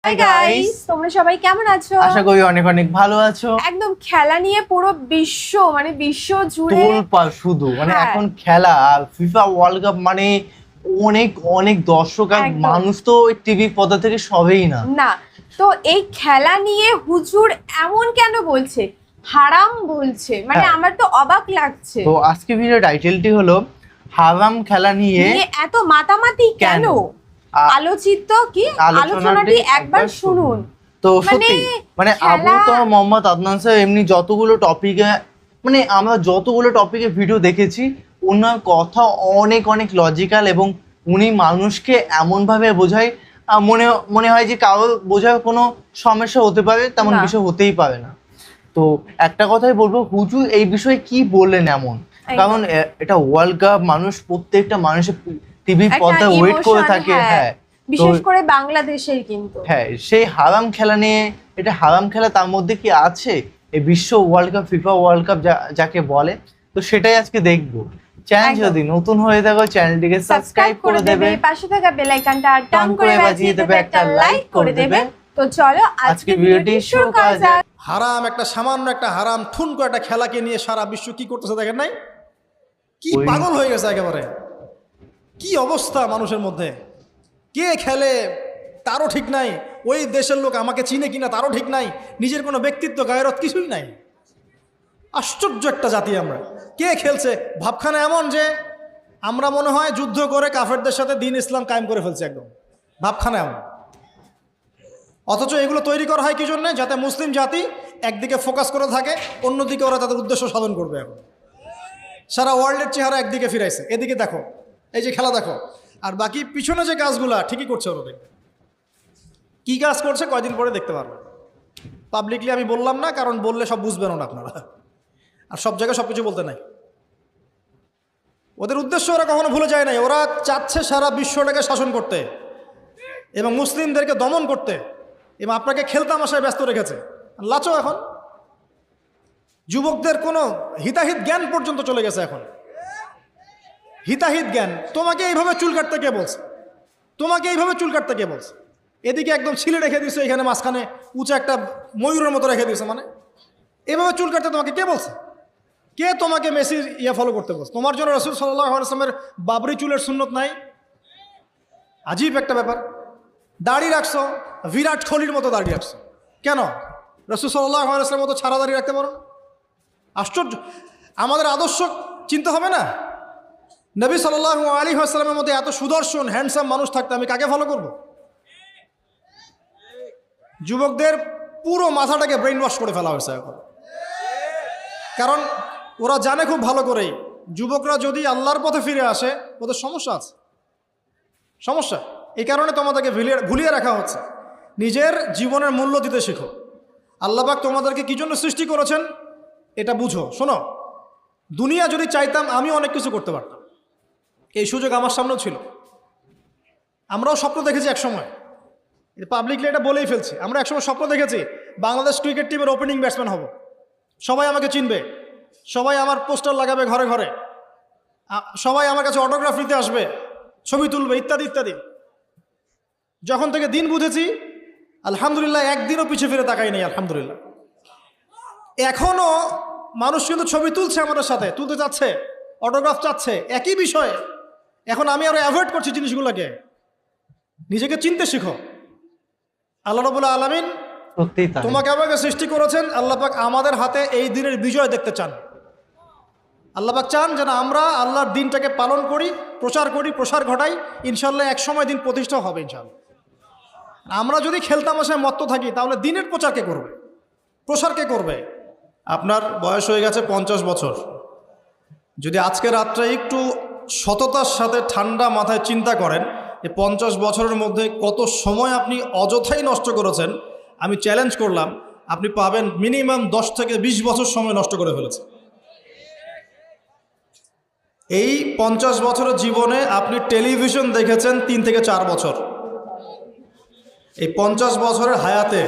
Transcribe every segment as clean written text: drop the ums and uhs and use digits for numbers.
Hi guys, তোমরা সবাই কেমন আছো? আশা করি অনেক অনেক ভালো আছো। একদম খেলা নিয়ে পুরো বিশ্ব জুড়ে তোলপাড় শুধু হ্যাঁ। এখন খেলা আর ফিফা ওয়ার্ল্ড কাপ মানে অনেক অনেক দর্শক আর একদম। মানুষ তো ওই টিভির পর্দা থেকে সবেই না। না, তো এই খেলা নিয়ে হুজুর এমন কেন বলছে, হারাম বলছে, মানে হ্যাঁ। আমার তো অবাক লাগছে। তো আজকে ভিডিও টাইটেলটি হলো হারাম খেলা নিয়ে এত মাতামাতি কেন? আ- আলোচিত কি আলোচনাটি আলোচনাটি একবার শুনুন। তো মানে সত্যি মানে আবু খেলা- তো মোহাম্মদ আদনান স্যার এমনি যতগুলো টপিকে মানে আমরা যতগুলো টপিকে ভিডিও দেখেছি ওনার কথা অনেক অনেক লজিক্যাল এবং উনি মানুষকে এমনভাবে বোঝায় মনে মনে হয় যে কারোর বোঝার কোনো সমস্যা হতে পারে তেমন না। কিছু হতেই পারে না। তো একটা কথাই বলবো, হুজুর এই বিষয়ে কি বললেন এমন, কারণ এটা ওয়ার্ল্ড কাপ, মানুষ প্রত্যেকটা মানুষের টিভির একটা পর্দায় ওয়েট করে emotion, থাকে। হ্যাঁ, বিশেষ তো- করে বাংলাদেশের কিন্তু হ্যাঁ, সেই হারাম খেলা নিয়ে, এটা হারাম খেলা তার মধ্যে কি আছে এই বিশ্ব world cup, FIFA world cup যাকে বলে, তো সেটাই আজকে দেখবো। চ্যানেল একদম। যদি নতুন হয়ে থাকো চ্যানেলটিকে সাবস্ক্রাইব করে দেবে, পাশে থাকা বেল আইকনটা টান করে বাজিয়ে দেবে, একটা লাইক করে দেবে। তো চলো আজকে ভিডিওটি শুরু করা যাক। হারাম একটা সামান্য একটা হারাম ঠুনকো একটা খেলাকে নিয়ে সারা বিশ্ব কি করতেছে দেখেন নাই? কি ওই- পাগল হয়ে গেছে একেবারে। কি অবস্থা মানুষের মধ্যে, কে খেলে তারও ঠিক নাই, ওই দেশের লোক আমাকে চিনে কিনা তারও ঠিক নাই, নিজের কোনো ব্যক্তিত্ব গায়রত কিছুই নাই। আশ্চর্য একটা জাতি আমরা। কে খেলছে ভাবখানা এমন যে আমরা মনে হয় যুদ্ধ করে কাফেরদের সাথে দিন ইসলাম কায়েম করে ফেলছে, একদম ভাবখানা এমন। অথচ এগুলো তৈরি করা হয় কি জন্যে? যাতে মুসলিম জাতি একদিকে ফোকাস করে থাকে, অন্যদিকে ওরা তাদের উদ্দেশ্য সাধন করবে। এখন সারা ওয়ার্ল্ডের চেহারা একদিকে ফিরাইছে, এদিকে দেখো, এই যে খেলা দেখো, আর বাকি পিছনে যে কাজগুলা ঠিকই করছে ওরা। দেখবে কী কাজ করছে কয়দিন পরে দেখতে পারবে। পাবলিকলি আমি বললাম না, কারণ বললে সব বুঝবেন না আপনারা, আর সব জায়গায় সব কিছু বলতে নাই। ওদের উদ্দেশ্য ওরা কখনো ভুলে যায় নাই। ওরা চাচ্ছে সারা বিশ্বটাকে শাসন করতে এবং মুসলিমদেরকে দমন করতে, এবং আপনাকে খেলতামাশায় ব্যস্ত রেখেছে। লাচো এখন যুবকদের কোনো হিতাহিত জ্ঞান পর্যন্ত চলে গেছে। এখন হিতাহিত জ্ঞান, তোমাকে এইভাবে চুল কাটতে কে বলছে? তোমাকে এইভাবে চুল কাটতে কে বলছে? এদিকে একদম ছিলে রেখে দিয়েছে, এখানে মাঝখানে উঁচা একটা ময়ূরের মতো রেখে দিয়েছে, মানে এভাবে চুল কাটতে তোমাকে কে বলছে? কে তোমাকে মেসির ফলো করতে বলছে? তোমার জন্য রাসূল সাল্লাল্লাহু আলাইহি ওয়াসাল্লামের বাবরি চুলের সুন্নত নাই? আজীব একটা ব্যাপার। দাড়ি রাখছো, বিরাট কোহলির মতো দাড়ি রাখছো, কেন? রাসূল সাল্লাল্লাহু আলাইহি ওয়াসাল্লামের মতো ছাড়া দাড়ি রাখতে পারো? আশ্চর্য। আমাদের আদর্শ চিন্তা হবে না? নবী সাল্লাল্লাহু আলাইহি ওয়াসাল্লামের মধ্যে এত সুদর্শন হ্যান্ডসাম মানুষ থাকতে আমি কাকে ফলো করব? যুবকদের পুরো মাথাটাকে ব্রেইন ওয়াশ করে ফেলা হয়েছে এখন। কারণ ওরা জানে খুব ভালো করেই, যুবকরা যদি আল্লাহর পথে ফিরে আসে ওদের সমস্যা আছে, সমস্যা। এই কারণে তোমাদেরকে ভুলিয়ে রাখা হচ্ছে। নিজের জীবনের মূল্য দিতে শেখো। আল্লাহ পাক তোমাদেরকে কি জন্য সৃষ্টি করেছেন এটা বুঝো। শোনো, দুনিয়া যদি চাইতাম আমি অনেক কিছু করতে পারতাম, এই সুযোগ আমার সামনেও ছিল। আমরাও স্বপ্ন দেখেছি একসময়, পাবলিকলি এটা বলেই ফেলছি, আমরা একসময় স্বপ্ন দেখেছি বাংলাদেশ ক্রিকেট টিমের ওপেনিং ব্যাটসম্যান হব, সবাই আমাকে চিনবে, সবাই আমার পোস্টার লাগাবে ঘরে ঘরে, সবাই আমার কাছে অটোগ্রাফ নিতে আসবে, ছবি তুলবে, ইত্যাদি ইত্যাদি। যখন থেকে দিন বুঝেছি আলহামদুলিল্লাহ একদিনও পিছিয়ে ফিরে তাকাই নেই, আলহামদুলিল্লাহ। এখনও মানুষ কিন্তু ছবি তুলছে, আমাদের সাথে তুলতে চাচ্ছে, অটোগ্রাফ চাচ্ছে, একই বিষয়ে। এখন আমি আরো অ্যাভয়েড করছি জিনিসগুলোকে। নিজেকে চিনতে শিখো। আল্লাহ রাব্বুল আলামিন সত্যিই তাই। তোমাকে আমাকে সৃষ্টি করেছেন, আল্লাহ পাক আমাদের হাতে এই দিনের বিজয় দেখতে চান। আল্লাহ পাক চান যেন আমরা আল্লাহর দিনটাকে পালন করি, প্রচার করি, প্রসার ঘটাই। ইনশাল্লাহ এক সময় দিন প্রতিষ্ঠা হবে ইনশাল্লাহ। আমরা যদি খেলতামাশায় মত্ত থাকি তাহলে দিনের প্রচার কে করবে, প্রসার কে করবে? আপনার বয়স হয়ে গেছে 50 বছর। যদি আজকে রাত্রে একটু সততার সাথে ঠান্ডা মাথায় চিন্তা করেন যে 50 বছরের মধ্যে কত সময় আপনি অযথাই নষ্ট করেছেন, আমি চ্যালেঞ্জ করলাম আপনি পাবেন মিনিমাম 10 থেকে 20 বছর সময় নষ্ট করে ফেলেছেন। এই 50 বছরের জীবনে আপনি টেলিভিশন দেখেছেন 3 থেকে 4 বছর। এই 50 বছরের হায়াতে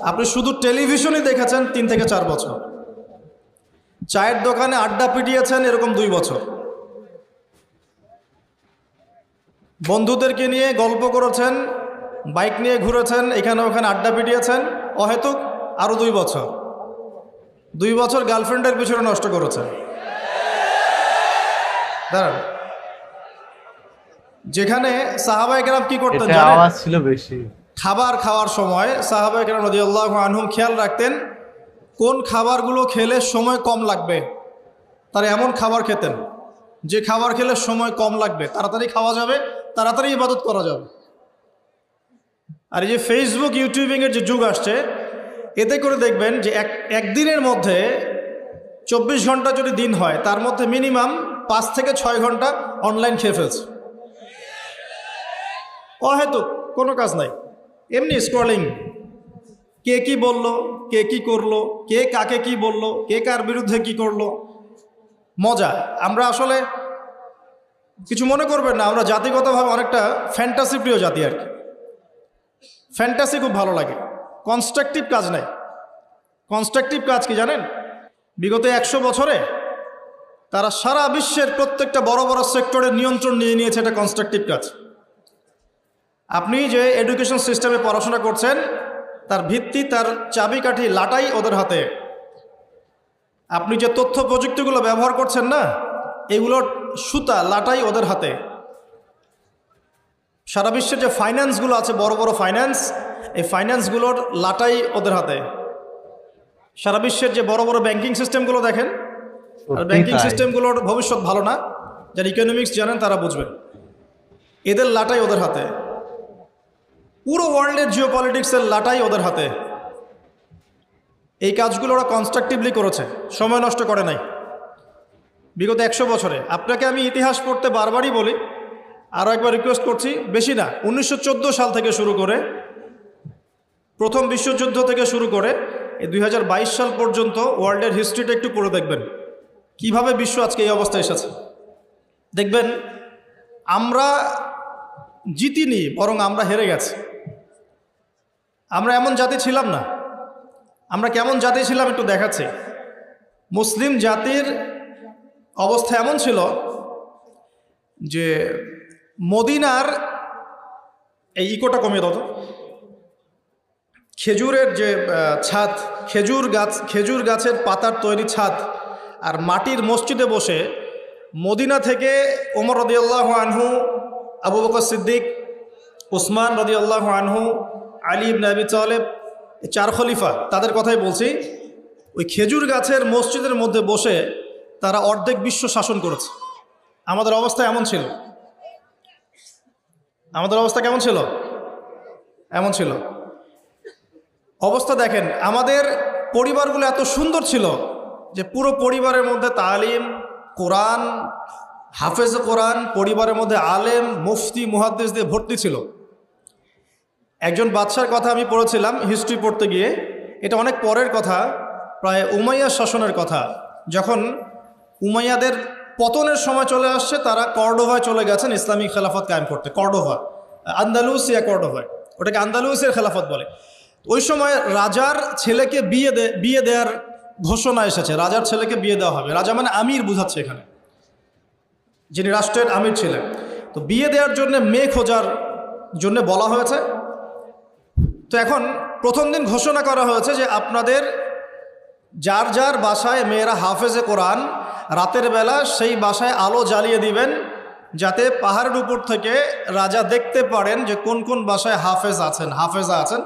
আপনি শুধু টেলিভিশনই দেখেছেন 3 থেকে 4 বছর। চায়ের দোকানে আড্ডা পিটিয়েছেন এরকম 2 বছর। বন্ধুদেরকে নিয়ে গল্প করেছেন বাইক নিয়ে ঘুরেছেন, এখানে ওখানে আড্ডা পিটিয়েছেন, অহেতুক আরও 2 বছর, 2 বছর গার্লফ্রেন্ডের পিছনে নষ্ট করেছেন। দাঁড়ান, যেখানে সাহাবায়ে কেরাম কি করতেন এটা জানেন? আওয়াজ ছিল বেশি। খাবার খাওয়ার সময় সাহাবায়ে কেরাম রাদিয়াল্লাহু আনহুম খেয়াল রাখতেন কোন খাবারগুলো খেলে সময় কম লাগবে। তারা এমন খাবার খেতেন যে খাবার খেলে সময় কম লাগবে, তাড়াতাড়ি খাওয়া যাবে, তাড়াতাড়ি ইবাদত করা যাবে। আর এই যে ফেসবুক ইউটিউবিংয়ের যে যুগ আসছে, এতে করে দেখবেন যে একদিনের মধ্যে 24 ঘন্টা যদি দিন হয়, তার মধ্যে মিনিমাম 5 থেকে 6 ঘন্টা অনলাইন খেয়ে ফেলছে। অহেতুক কোনো কাজ নাই, এমনি স্ক্রলিং। কে কি বলল, কে কি করলো, কে কাকে কি বলল, কে কার বিরুদ্ধে কি করলো, মজা। আমরা আসলে কিছু মনে করবেন না, আমরা জাতিগতভাবে অনেকটা ফ্যান্টাসি প্রিয় জাতি আর কি। ফ্যান্টাসি খুব ভালো লাগে, কনস্ট্রাকটিভ কাজ নাই। কনস্ট্রাকটিভ কাজ কি জানেন? বিগত 100 বছরে তারা সারা বিশ্বের প্রত্যেকটা বড় বড় সেক্টরের নিয়ন্ত্রণ নিয়ে নিয়েছে, এটা কনস্ট্রাকটিভ কাজ। আপনি যে এডুকেশন সিস্টেমে পড়াশোনা করছেন, তার ভিত্তি, তার চাবিকাঠি, লাটাই ওদের হাতে। আপনি যে তথ্য প্রযুক্তিগুলো ব্যবহার করছেন না, এগুলোর সুতা, লাটাই ওদের হাতে। সারা বিশ্বের যে ফাইন্যান্সগুলো আছে, বড় বড় ফাইন্যান্স, এই ফাইন্যান্সগুলোর লাটাই ওদের হাতে। সারা বিশ্বের যে বড় বড় ব্যাংকিং সিস্টেমগুলো দেখেন, আর ব্যাংকিং সিস্টেমগুলোর ভবিষ্যৎ ভালো না। যারা ইকোনমিক্স জানেন তারা বুঝবেন, এদের লাটাই ওদের হাতে। পুরো ওয়ার্ল্ডের জিও পলিটিক্সের লাটাই ওদের হাতে। এই কাজগুলো ওরা কনস্ট্রাকটিভলি করেছে, সময় নষ্ট করে নাই বিগত 100 বছরে। আপনাকে আমি ইতিহাস পড়তে বারবারই বলি, আরও একবার রিকোয়েস্ট করছি, বেশি না, 1914 সাল থেকে শুরু করে, প্রথম বিশ্বযুদ্ধ থেকে শুরু করে এই 2022 সাল পর্যন্ত ওয়ার্ল্ডের হিস্ট্রিটা একটু পড়ে দেখবেন, কিভাবে বিশ্ব আজকে এই অবস্থায় এসেছে। দেখবেন আমরা জিতিনি, বরং আমরা হেরে গেছি। আমরা এমন জাতি ছিলাম না। আমরা কেমন জাতি ছিলাম একটু দেখাচ্ছি। মুসলিম জাতির অবস্থা এমন ছিল যে মদিনার, এই ইকোটা কমিয়ে দাও তো, খেজুরের যে ছাদ, খেজুর গাছের পাতার তৈরি ছাদ আর মাটির মসজিদে বসে মদিনা থেকে ওমর রাদিয়াল্লাহু আনহু, আবু বকর সিদ্দিক, উসমান রাদিয়াল্লাহু আনহু, আলী ইবনে আবি তালেব, 4 খলিফা, তাদের কথাই বলছি। ওই খেজুর গাছের মসজিদের মধ্যে বসে তারা অর্ধেক বিশ্ব শাসন করেছে। আমাদের অবস্থা এমন ছিল। আমাদের অবস্থা কেমন ছিল? এমন ছিল। অবস্থা দেখেন, আমাদের পরিবারগুলো এত সুন্দর ছিল যে পুরো পরিবারের মধ্যে তালিম, কোরআন, হাফেজ কোরআন, পরিবারের মধ্যে আলেম, মুফতি, মুহাদ্দিস দিয়ে ভর্তি ছিল। একজন বাদশার কথা আমি পড়েছিলাম হিস্ট্রি পড়তে গিয়ে, এটা অনেক পরের কথা, প্রায় উমাইয়া শাসনের কথা। যখন উমাইয়াদের পতনের সময় চলে আসছে, তারা কর্ডোভায় চলে গেছেন ইসলামিক খেলাফত কায়েম করতে। কর্ডোভা, আন্দালুসিয়া কর্ডোভায়, ওটাকে আন্দালুসিয়ার খেলাফত বলে। ওই সময় রাজার ছেলেকে বিয়ে দেওয়ার ঘোষণা এসেছে, রাজার ছেলেকে বিয়ে দেওয়া হবে। রাজা মানে আমির বোঝাচ্ছে এখানে, যিনি রাষ্ট্রের আমির ছিলেন। তো বিয়ে দেওয়ার জন্য মেয়ে খোঁজার জন্য বলা হয়েছে। তো এখন প্রথম দিন ঘোষণা করা হয়েছে যে আপনাদের যার যার বাসায় মেয়েরা হাফেজে কোরআন, রাতের বেলা সেই বাসায় আলো জ্বালিয়ে দিবেন, যাতে পাহাড়ের উপর থেকে রাজা দেখতে পারেন যে কোন কোন বাসায় হাফেজা আছেন।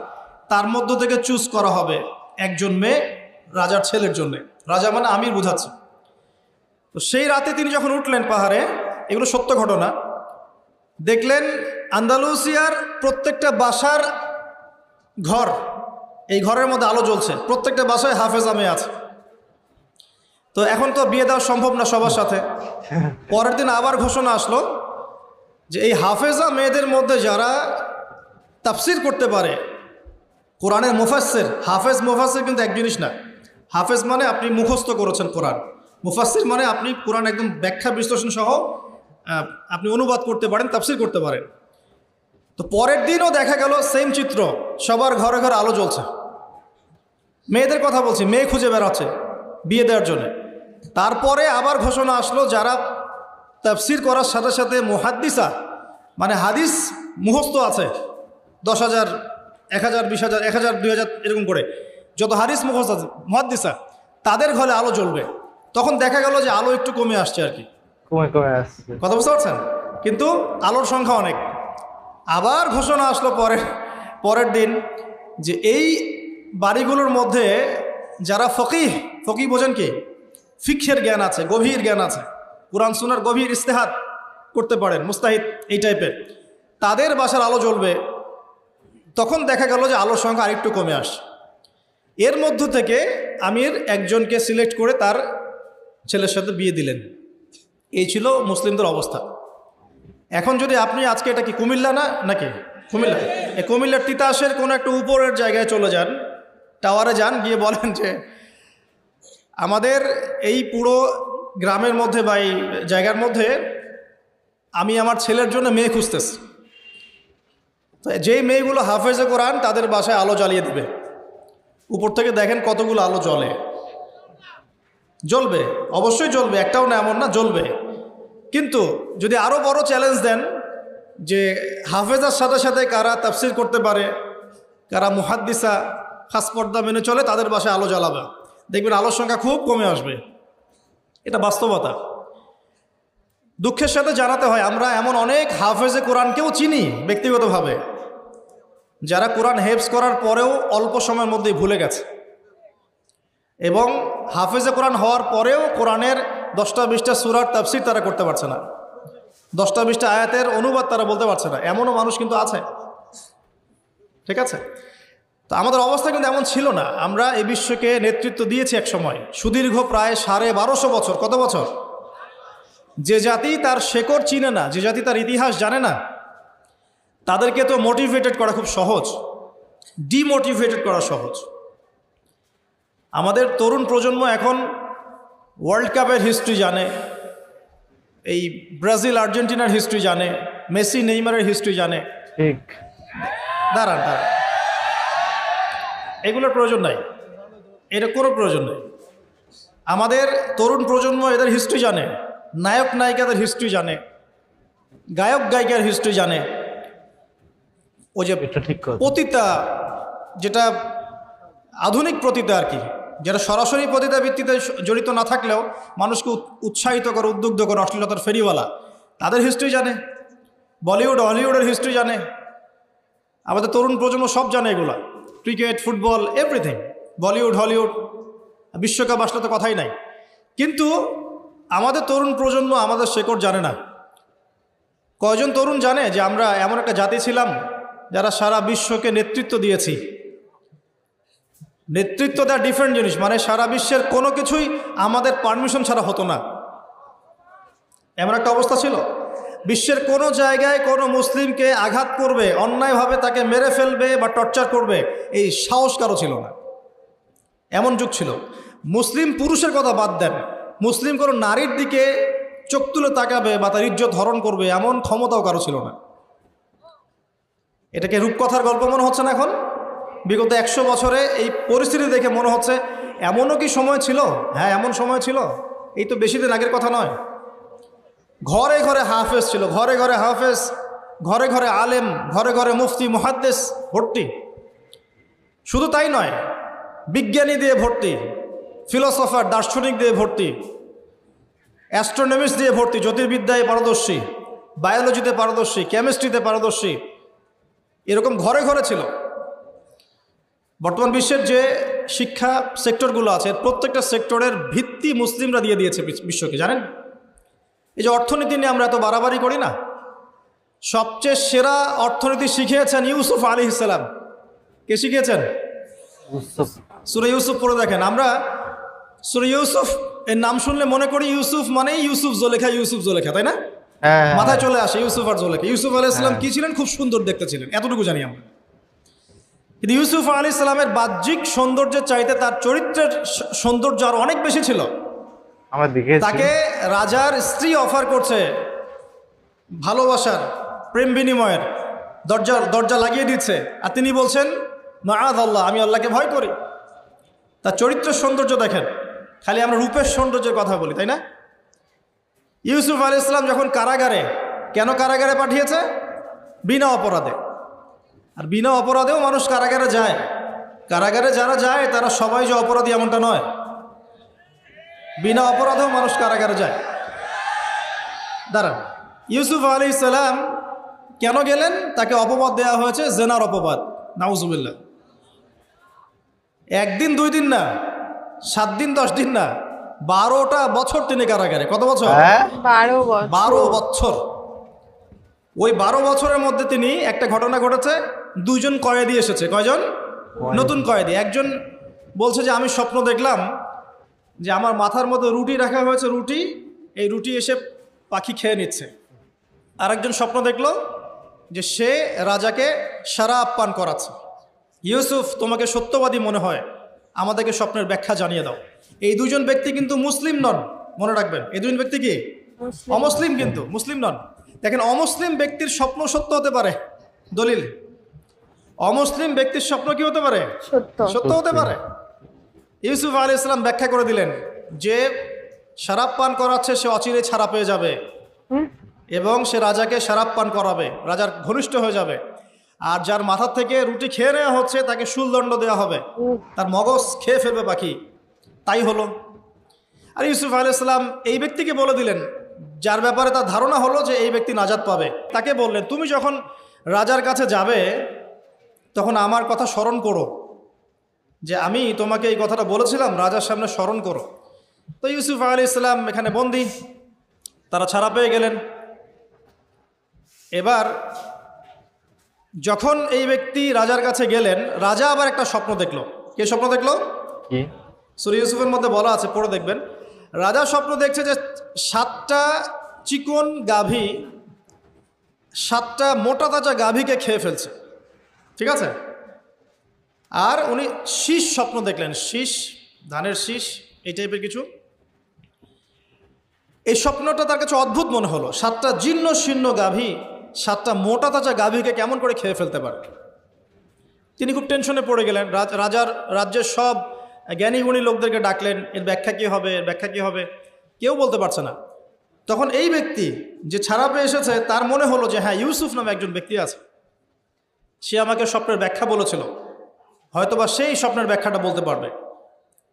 তার মধ্য থেকে চুজ করা হবে একজন মেয়ে রাজার ছেলের জন্যে। রাজা মানে আমির বোঝাচ্ছে। তো সেই রাতে তিনি যখন উঠলেন পাহাড়ে, এগুলো সত্য ঘটনা, দেখলেন আন্দালুসিয়ার প্রত্যেকটা বাসার ঘর, এই ঘরের মধ্যে আলো জ্বলছে, প্রত্যেকটা বাসায় হাফেজা মেয়ে আছে। তো এখন তো বিয়ে দেওয়া সম্ভব না সবার সাথে। পরের দিন আবার ঘোষণা আসলো যে এই হাফেজা মেয়েদের মধ্যে যারা তাফসির করতে পারে, কোরআনের মুফাসসির, হাফেজ মুফাসসির কিন্তু এক জিনিস না। হাফেজ মানে আপনি মুখস্থ করেছেন কোরআন, মুফাসসির মানে আপনি কোরআন একদম ব্যাখ্যা বিশ্লেষণ সহ আপনি অনুবাদ করতে পারেন, তাফসির করতে পারেন। তো পরের দিনও দেখা গেল সেম চিত্র, সবার ঘরে ঘরে আলো জ্বলছে। মেয়েদের কথা বলছি, মেয়ে খুঁজে বেড়াচ্ছে বিয়ে দেওয়ার জন্য। তারপরে আবার ঘোষণা আসলো যারা তাফসির করার সাথে সাথে মুহাদ্দিসা মানে হাদিস মুখস্থ আছে, 10,000, 1,000, 20,000, 1,000, 2,000 এরকম করে যত হাদিস মুহাদ্দিসা তাদের ঘরে আলো জ্বলবে। তখন দেখা গেল যে আলো একটু কমে আসছে আর কি, কমে আসছে। কথা বুঝতে পারছেন? কিন্তু আলোর সংখ্যা অনেক। আবার ঘোষণা আসলো পরের দিন যে এই বাড়িগুলোর মধ্যে যারা ফকিহ বোঝেন কি, ফিকহের জ্ঞান আছে, গভীর জ্ঞান আছে, কুরআন সুন্নাহর গভীর ইস্তেহাদ করতে পারেন, মুস্তাহিদ এই টাইপের, তাদের বাসার আলো জ্বলবে। তখন দেখা গেল যে আলোর সংখ্যা আরেকটু কমে আসে। এর মধ্য থেকে আমির একজনকে সিলেক্ট করে তার ছেলের সাথে বিয়ে দিলেন। এই ছিল মুসলিমদের অবস্থা। এখন যদি আপনি আজকে, এটা কি কুমিল্লা না নাকি কুমিল্লা, এই কুমিল্লার তিতাসের কোনো একটা উপরের জায়গায় চলে যান, টাওয়ারে যান, গিয়ে বলেন যে আমাদের এই পুরো গ্রামের মধ্যে বা এই জায়গার মধ্যে আমি আমার ছেলের জন্য মেয়ে খুঁজতেছি, তো যেই মেয়েগুলো হাফেজে কোরআন তাদের বাসায় আলো জ্বালিয়ে দেবে। উপর থেকে দেখেন কতগুলো আলো জ্বলবে, অবশ্যই জ্বলবে, একটাও না এমন না, জ্বলবে। কিন্তু যদি আরও বড় চ্যালেঞ্জ দেন যে হাফেজার সাথে সাথে কারা তাফসির করতে পারে, কারা মুহাদ্দিসা খাস পর্দা মেনে চলে, তাদের বাসায় আলো জ্বালাবে, দেখবেন আলোর সংখ্যা খুব কমে আসবে। এটা বাস্তবতা। দুঃখের সাথে জানাতে হয় আমরা এমন অনেক হাফেজে কোরআনকেও চিনি ব্যক্তিগতভাবে, যারা কোরআন হেফজ করার পরেও অল্প সময়ের মধ্যেই ভুলে গেছে, এবং হাফেজে কোরআন হওয়ার পরেও কোরআনের 10টা-20টা সূরার তাফসীর তারা করতে পারছে না, 10টা-20টা আয়াতের অনুবাদ তারা বলতে পারছে না, এমনও মানুষ কিন্তু আছে। ঠিক আছে? তো আমাদের অবস্থা কিন্তু এমন ছিল না। আমরা এই বিশ্বকে নেতৃত্ব দিয়েছি এক সময়, সুদীর্ঘ প্রায় 1250 বছর। কত বছর? যে জাতি তার শেকড় চিনে না, যে জাতি তার ইতিহাস জানে না, তাদেরকে তো মোটিভেটেড করা খুব সহজ, ডিমোটিভেটেড করা সহজ। আমাদের তরুণ প্রজন্ম এখন ওয়ার্ল্ড কাপের হিস্ট্রি জানে, এই ব্রাজিল আর্জেন্টিনার হিস্ট্রি জানে, মেসি নেইমারের হিস্ট্রি জানে। ঠিক, দাঁড়ান, এগুলোর প্রয়োজন নাই, এটা কোনো প্রয়োজন নেই। আমাদের তরুণ প্রজন্ম এদের হিস্ট্রি জানে, নায়ক নায়িকাদের হিস্ট্রি জানে, গায়ক গায়িকার হিস্ট্রি জানে। ও যে পতিতা, যেটা আধুনিক পতিতা আর কি, যেটা সরাসরি পতিতা ভিত্তিতে জড়িত না থাকলেও মানুষকে উৎসাহিত করে, উদ্বুদ্ধ করে, অশ্লীলতার ফেরিওয়ালা, তাদের হিস্ট্রি জানে। বলিউড হলিউডের হিস্ট্রি জানে। আমাদের তরুণ প্রজন্ম সব জানে এগুলা, cricket, football, everything. Bollywood Hollywood, বিশ্বকাপ আসলে তো কথাই নাই। কিন্তু আমাদের তরুণ প্রজন্ম আমাদের শেকড় জানে না। কয়জন তরুণ জানে যে আমরা এমন একটা জাতি ছিলাম যারা সারা বিশ্বকে নেতৃত্ব দিয়েছি? নেতৃত্ব দেওয়া ডিফারেন্ট জিনিস, মানে সারা বিশ্বের কোনো কিছুই আমাদের পারমিশন ছাড়া হতো না, এমন একটা অবস্থা ছিল। বিশ্বের কোনো জায়গায় কোনো মুসলিমকে আঘাত করবে, অন্যায়ভাবে তাকে মেরে ফেলবে বা টর্চার করবে, এই সাহস কারো ছিল না। এমন যুগ ছিল। মুসলিম পুরুষের কথা বাদ দেন, মুসলিম কোনো নারীর দিকে চোখ তুলে তাকাবে বা তার ইজ্জত হরণ করবে এমন ক্ষমতাও কারো ছিল না। এটাকে রূপকথার গল্প মনে হচ্ছে না এখন? বিগত 100 বছরে এই পরিস্থিতি দেখে মনে হচ্ছে এমনও কি সময় ছিল? হ্যাঁ, এমন সময় ছিল। এই তো বেশি দিন আগের কথা নয়। ঘরে ঘরে হাফেজ ছিল, ঘরে ঘরে হাফেজ, ঘরে ঘরে আলেম, ঘরে ঘরে মুফতি মুহাদ্দিস ভর্তি। শুধু তাই নয়, বিজ্ঞানী দিয়ে ভর্তি, ফিলোসফার দার্শনিক দিয়ে ভর্তি, অ্যাস্ট্রোনমিস্ট দিয়ে ভর্তি, জ্যোতির্বিদ্যায় পারদর্শী, বায়োলজিতে পারদর্শী, কেমিস্ট্রিতে পারদর্শী, এরকম ঘরে ঘরে ছিল। বর্তমান বিশ্বের যে শিক্ষা সেক্টরগুলো আছে, প্রত্যেকটা সেক্টরের ভিত্তি মুসলিমরা দিয়ে দিয়েছে বিশ্বকে, জানেন? এই যে অর্থনীতি নিয়ে আমরা এত বাড়াবাড়ি করি না, সবচেয়ে সেরা অর্থনীতি শিখিয়েছেন ইউসুফ আলাইহিস সালাম। কে শিখিয়েছেন? সূরা ইউসুফ পড়ে দেখেন। আমরা সূরা ইউসুফ এর নাম শুনলে মনে করি ইউসুফ মানে ইউসুফ জুলেখা, ইউসুফ জুলেখা, তাই না? মাথায় চলে আসে ইউসুফ আর জুলেখা। ইউসুফ আলাইহিস সালাম কি ছিলেন? খুব সুন্দর দেখতে ছিলেন, এতটুকু জানি আমরা। কিন্তু ইউসুফ আলাইহিস সালামের বাহ্যিক সৌন্দর্যের চাইতে তার চরিত্রের সৌন্দর্য আর অনেক বেশি ছিল। তাকে রাজার স্ত্রী অফার করছে ভালোবাসার, প্রেম বিনিময়ের, দরজা লাগিয়ে দিচ্ছে, আর তিনি বলছেন মাআযাল্লাহ, আমি আল্লাহকে ভয় করি। তার চরিত্রের সৌন্দর্য দেখেন। খালি আমরা রূপের সৌন্দর্যের কথা বলি, তাই না? ইউসুফ আলাইহিস সালাম যখন কারাগারে, কেন কারাগারে পাঠিয়েছে? বিনা অপরাধে। আর বিনা অপরাধেও মানুষ কারাগারে যায়। কারাগারে যারা যায় তারা সবাই যে অপরাধী এমনটা নয়, বিনা অপরাধেও মানুষ কারাগারে যায়। দাঁড়ান, ইউসুফ আলাইহিস সালাম কেন গেলেন? তাকে অপবাদ দেওয়া হয়েছে, জেনার অপবাদ, নাউজুবিল্লাহ। একদিন 2 দিন না, 7 দিন 10 দিন না, 12টা বছর তিনি কারাগারে। কত বছর? 12 বছর। 12 বছর। ওই 12 বছরের মধ্যে তিনি একটা ঘটনা ঘটেছে, 2 জন কয়েদি এসেছে। কয়জন? নতুন কয়েদি। একজন বলছে যে আমি স্বপ্ন দেখলাম যে আমার মাথার মধ্যে রুটি রাখা হয়েছে, রুটি, এই রুটি এসে পাখি খেয়ে নিচ্ছে। আরেকজন স্বপ্ন দেখলো যে সে রাজাকে শরাব পান করাচ্ছে। ইউসুফ, তোমাকে সত্যবাদী মনে হয়, আমাদেরকে স্বপ্নের ব্যাখ্যা জানিয়ে দাও। এই 2 জন ব্যক্তি কিন্তু মুসলিম নন, মনে রাখবেন। এই 2 জন ব্যক্তি কি? অমুসলিম, কিন্তু মুসলিম নন। দেখেন, অমুসলিম ব্যক্তির স্বপ্ন সত্য হতে পারে, দলিল। অমুসলিম ব্যক্তির স্বপ্ন কি হতে পারে? সত্য হতে পারে। ইউসুফ আলাইহিস সালাম ব্যাখ্যা করে দিলেন যে শরাব পান করাচ্ছে সে অচিরেই ছাড়া পেয়ে যাবে এবং সে রাজাকে শরাব পান করাবে, রাজার ঘনিষ্ঠ হয়ে যাবে। আর যার মাথার থেকে রুটি খেয়ে নেওয়া হচ্ছে তাকে শুলদণ্ড দেওয়া হবে, তার মগজ খেয়ে ফেলবে পাখি। তাই হলো। আর ইউসুফ আলাইহিস সালাম এই ব্যক্তিকে বলে দিলেন, যার ব্যাপারে তার ধারণা হলো যে এই ব্যক্তি নাজাত পাবে, তাকে বললেন, তুমি যখন রাজার কাছে যাবে তখন আমার কথা স্মরণ করো, যে আমি তোমাকে এই কথাটা বলেছিলাম, রাজার সামনে স্মরণ করো। তো ইউসুফ আলাইহিস সালাম এখানে বন্দী, তারা ছাড়া পেয়ে গেলেন। এবার যখন এই ব্যক্তি রাজার কাছে গেলেন, রাজা আবার একটা স্বপ্ন দেখলো। কে স্বপ্ন দেখলো? সূরা ইউসুফের মধ্যে বলা আছে, পড়ে দেখবেন। রাজা স্বপ্ন দেখছে যে 7টা চিকন গাভী 7টা মোটা তাজা গাভীকে খেয়ে ফেলছে, ঠিক আছে? আর উনি শীষ স্বপ্ন দেখলেন, শীষ, ধানের শীষ, এই টাইপের কিছু। এই স্বপ্নটা তার কাছে অদ্ভুত মনে হলো। 7টা জীর্ণ শীর্ণ গাভী 7টা মোটা তাজা গাভীকে কেমন করে খেয়ে ফেলতে পারে? তিনি খুব টেনশনে পড়ে গেলেন। রাজ্যের সব জ্ঞানী গুণী লোকদেরকে ডাকলেন, এর ব্যাখ্যা কী হবে, এর ব্যাখ্যা কী হবে, কেউ বলতে পারছে না। তখন এই ব্যক্তি যে ছাড়া পেয়ে এসেছে তার মনে হলো যে হ্যাঁ, ইউসুফ নামে একজন ব্যক্তি আছে, সে আমাকে স্বপ্নের ব্যাখ্যা বলেছিল, হয়তোবা সেই স্বপ্নের ব্যাখ্যাটা বলতে পারবে।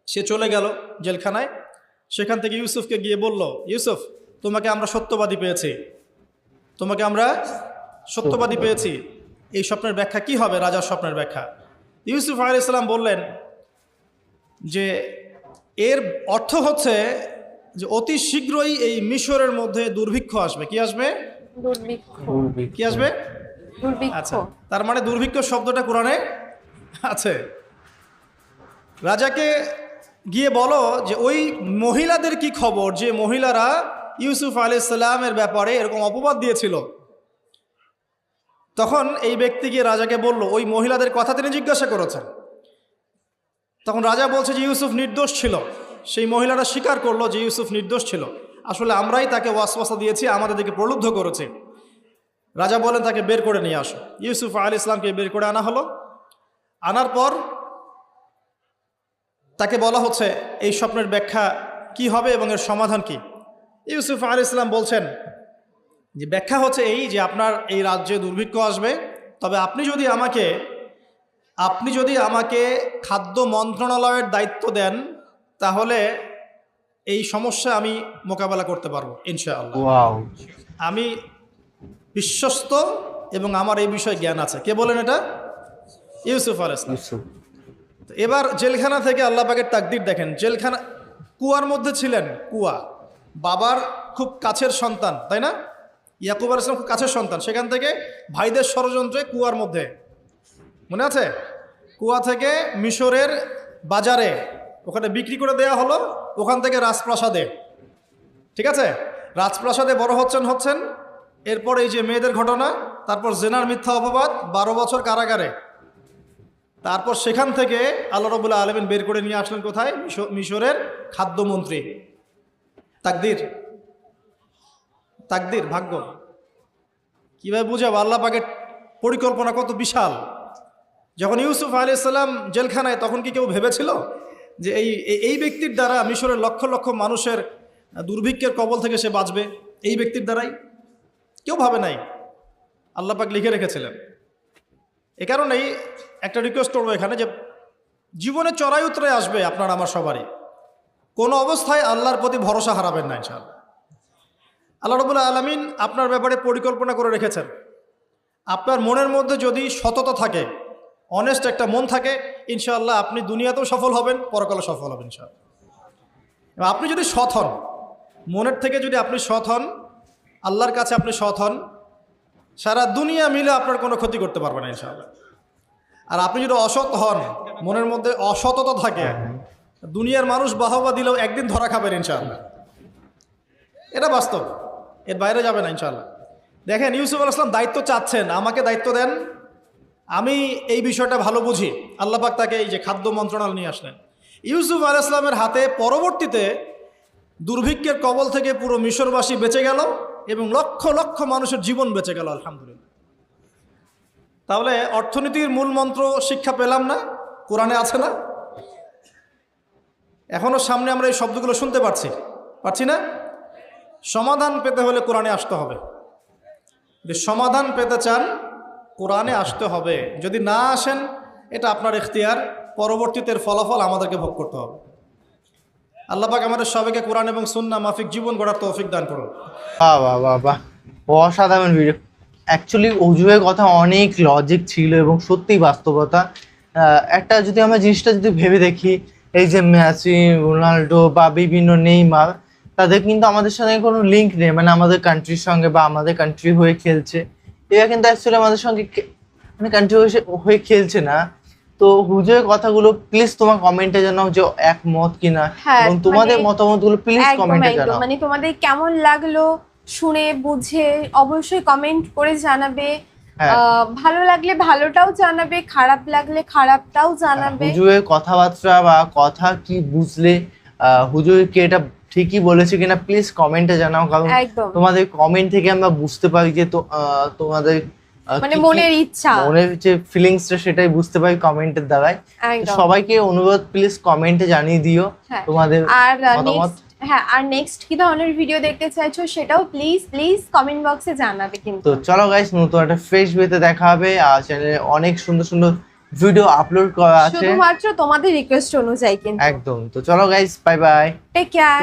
সে চলে গেল জেলখানায়। সেখান থেকে ইউসুফকে গিয়ে বলল, ইউসুফ, তোমাকে আমরা সত্যবাদী পেয়েছি, তোমাকে আমরা সত্যবাদী পেয়েছি, এই স্বপ্নের ব্যাখ্যা কি হবে, রাজার স্বপ্নের ব্যাখ্যা। ইউসুফ আলাইহিস সালাম বললেন যে এর অর্থ হচ্ছে যে অতি শীঘ্রই এই মিশরের মধ্যে দুর্ভিক্ষ আসবে। কি আসবে? কি আসবে? আচ্ছা, তার মানে দুর্ভিক্ষ শব্দটা কোরআনে আছে। রাজাকে গিয়ে বলো যে ওই মহিলাদের কি খবর, যে মহিলারা ইউসুফ আলাইহিস সালামের ব্যাপারে এরকম অপবাদ দিয়েছিল। তখন এই ব্যক্তি গিয়ে রাজাকে বলল, ওই মহিলাদের কথা তিনি জিজ্ঞাসা করেছেন। তখন রাজা বলছে যে ইউসুফ নির্দোষ ছিল। সেই মহিলারা স্বীকার করলো যে ইউসুফ নির্দোষ ছিল, আসলে আমরাই তাকে ওয়াসওয়াসা দিয়েছি, আমাদেরকে প্রলুব্ধ করেছে। রাজা বলেন তাকে বের করে নিয়ে আসো। ইউসুফ আলাইহিস সালামকে বের করে আনা হলো। আনার পর তাকে বলা হচ্ছে এই স্বপ্নের ব্যাখ্যা কি হবে এবং এর সমাধান কি। ইউসুফ আলাইহিস সালাম বলছেন যে ব্যাখ্যা হচ্ছে এই যে আপনার এই রাজ্যে দুর্ভিক্ষ আসবে, তবে আপনি যদি আমাকে খাদ্য মন্ত্রণালয়ের দায়িত্ব দেন তাহলে এই সমস্যা আমি মোকাবেলা করতে পারবো ইনশাআল্লাহ। আমি বিশ্বস্ত এবং আমার এই বিষয়ে জ্ঞান আছে। কে বলেন এটা? ইউসুফ আলাইহিস সালাম। এবার জেলখানা থেকে আল্লাহ পাকের তাকদীর দেখেন। জেলখানা, কুয়ার মধ্যে ছিলেন, কুয়া, বাবার খুব কাছের সন্তান, তাই না? ইয়াকুব আলাইহিস সালাম খুব কাছের সন্তান। সেখান থেকে ভাইদের ষড়যন্ত্রে কুয়ার মধ্যে, মনে আছে? কুয়া থেকে মিশরের বাজারে ওখানে বিক্রি করে দেয়া হলো, ওখান থেকে রাজপ্রাসাদে, ঠিক আছে? রাজপ্রাসাদে বড় হচ্ছেন। এরপর এই যে মেয়েদের ঘটনা, তারপর জেনার মিথ্যা অপবাদ, 12 বছর কারাগারে। তারপর সেখান থেকে আল্লাহ রাব্বুল আলামিন বের করে নিয়ে আসলেন কোথায়? মিশরের খাদ্যমন্ত্রী। তাকদীর, ভাগ্য। কিভাবে বুঝাবো আল্লাহ পাকের পরিকল্পনা কত বিশাল। যখন ইউসুফ আলাইহিস সালাম জেলখানায়, তখন কি কেউ ভেবেছিল যে এই ব্যক্তির দ্বারা মিশরের লক্ষ লক্ষ মানুষের দুর্ভিক্ষের কবল থেকে সে বাঁচবে? এই ব্যক্তির দ্বারাই? কেউ ভাবে নাই। আল্লাহ পাক লিখে রেখেছিলেন। এ কারণেই একটা রিকোয়েস্ট করবো এখানে যে জীবনে চড়াই উতরে আসবে আপনার আমার সবারই, কোনো অবস্থায় আল্লাহর প্রতি ভরসা হারাবেন না ইনশাআল্লাহ। আল্লাহ রাব্বুল আলামিন আপনার ব্যাপারে পরিকল্পনা করে রেখেছেন। আপনার মনের মধ্যে যদি সততা থাকে, অনেস্ট একটা মন থাকে, ইনশাআল্লাহ আপনি দুনিয়াতেও সফল হবেন, পরকালে সফল হবেন ইনশাআল্লাহ। এবং আপনি যদি সৎ হন, মনের থেকে যদি আপনি সৎ হন, আল্লাহর কাছে আপনি সৎ হন, সারা দুনিয়া মিলে আপনার কোনো ক্ষতি করতে পারবে না ইনশাআল্লাহ। আর আপনি যদি অসৎ হন, মনের মধ্যে অসততা থাকে, দুনিয়ার মানুষ বাহবা দিলেও একদিন ধরা খাবেন ইনশাআল্লাহ। এটা বাস্তব, এর বাইরে যাবে না ইনশাআল্লাহ। দেখেন, ইউসুফ আলাইহিস সালাম দায়িত্ব চাচ্ছেন, আমাকে দায়িত্ব দেন, আমি এই বিষয়টা ভালো বুঝি। আল্লাহ পাক তাকে এই যে খাদ্য মন্ত্রণালয় নিয়ে আসলেন। ইউসুফ আলাইহিস সালামের হাতে পরবর্তীতে দুর্ভিক্ষের কবল থেকে পুরো মিশরবাসী বেঁচে গেল এবং লক্ষ লক্ষ মানুষের জীবন বেঁচে গেল, আলহামদুলিল্লাহ। তাহলে অর্থনীতির মূল মন্ত্র শিক্ষা পেলাম না? কোরআনে আছে না? এখনো সামনে আমরা এই শব্দগুলো শুনতে পারছি না? সমাধান পেতে হলে কোরআনে আসতে হবে। যদি সমাধান পেতে চান, কোরআনে আসতে হবে। যদি না আসেন, এটা আপনার ইখতিয়ার, পরবর্তীতে ফলাফল আমাদেরকে ভোগ করতে হবে। আল্লাহ পাক আমাদের সবাইকে কোরআন এবং সুন্নাহ মাফিক জীবন গড়ার তৌফিক দান করুন। বাহ বাহ বাহ বাহ, অসাধারণ ভিডিও। অ্যাকচুয়ালি অজুয়ের কথা অনেক লজিক ছিল এবং সত্যিই বাস্তবতা। একটা যদি আমরা জিনিসটা যদি ভেবে দেখি, এই যে মেসি, রোনাল্ডো বা বিভিন্ন নেইমার, তাদের কিন্তু আমাদের সঙ্গে কোনো লিঙ্ক নেই, মানে আমাদের কান্ট্রির সঙ্গে বা আমাদের কান্ট্রি হয়ে খেলছে। এরা কিন্তু অ্যাকচুয়ালি আমাদের সঙ্গে মানে কান্ট্রি হয়ে খেলছে না। তো হুজুরের কথাগুলো প্লিজ তোমার কমেন্টে জানাও যে একমত কিনা, এবং তোমাদের মতামতগুলো প্লিজ কমেন্টে জানাও। মানে তোমাদের কেমন লাগলো শুনে বুঝে অবশ্যই কমেন্ট করে জানাবে। ভালো লাগলে ভালোটাও জানাবে, খারাপ লাগলে খারাপটাও জানাবে। হুজুরের কথাবার্তা বা কথা কি বুঝলে, হুজুর কি এটা ঠিকই বলেছে কিনা প্লিজ কমেন্টে জানাও, কারণ তোমাদের কমেন্ট থেকে আমরা বুঝতে পারি যে তোমাদের মানে মনের ইচ্ছা, মনের যে ফিলিংসটা সেটাই বুঝতে পারি কমেন্টের দ্বারাই। সবাইকে অনুরোধ, প্লিজ কমেন্টে জানিয়ে দিও তোমাদের মতামত। হ্যাঁ, আর নেক্সট কি ধরনের ভিডিও দেখতে চাইছো সেটাও প্লিজ কমেন্ট বক্সে জানাবে কিন্তু। তো চলো গাইস, নতুন একটা ফ্রেশ ভিডিওতে দেখা হবে। আর চ্যানেলে অনেক সুন্দর সুন্দর ভিডিও আপলোড করা আছে শুধুমাত্র তোমাদের রিকোয়েস্ট অনুযায়ী কিন্তু। একদম। তো চলো guys, bye bye, take care.